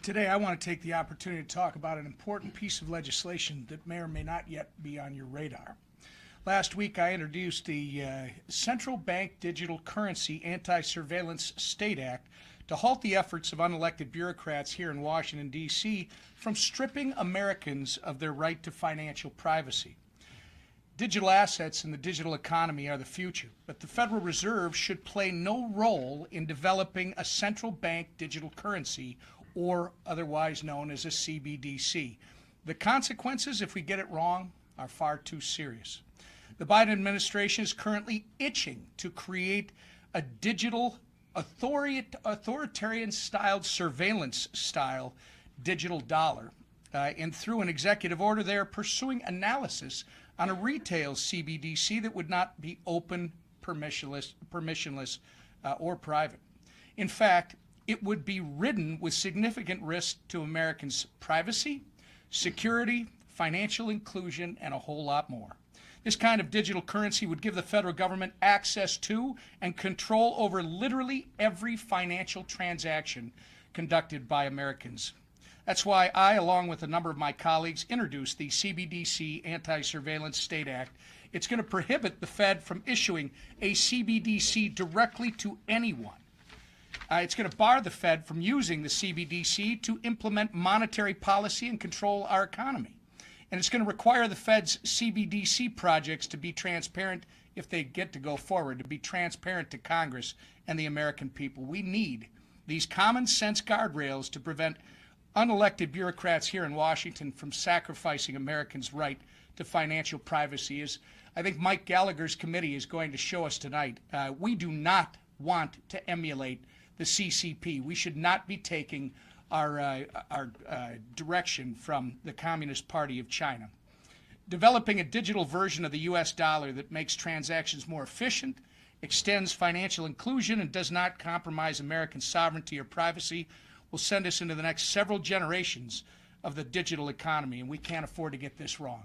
Today, I want to take the opportunity to talk about an important piece of legislation that may or may not yet be on your radar. Last week, I introduced the Central Bank Digital Currency Anti-Surveillance State Act to halt the efforts of unelected bureaucrats here in Washington, D.C. from stripping Americans of their right to financial privacy. Digital assets in the digital economy are the future, but the Federal Reserve should play no role in developing a central bank digital currency, or otherwise known as a CBDC. The consequences, if we get it wrong, are far too serious. The Biden administration is currently itching to create a digital authoritarian-styled surveillance-style digital dollar. And through an executive order, they are pursuing analysis on a retail CBDC that would not be open, permissionless, or private. In fact, it would be ridden with significant risk to Americans' privacy, security, financial inclusion, and a whole lot more. This kind of digital currency would give the federal government access to and control over literally every financial transaction conducted by Americans. That's why I, along with a number of my colleagues, introduced the CBDC Anti-Surveillance State Act. It's going to prohibit the Fed from issuing a CBDC directly to anyone. It's going to bar the Fed from using the CBDC to implement monetary policy and control our economy. And it's going to require the Fed's CBDC projects to be transparent, if they get to go forward, to be transparent to Congress and the American people. We need these common sense guardrails to prevent unelected bureaucrats here in Washington from sacrificing Americans' right to financial privacy. As I think Mike Gallagher's committee is going to show us tonight, we do not want to emulate the CCP. We should not be taking our direction from the Communist Party of China. Developing a digital version of the U.S. dollar that makes transactions more efficient, extends financial inclusion, and does not compromise American sovereignty or privacy will send us into the next several generations of the digital economy, and we can't afford to get this wrong.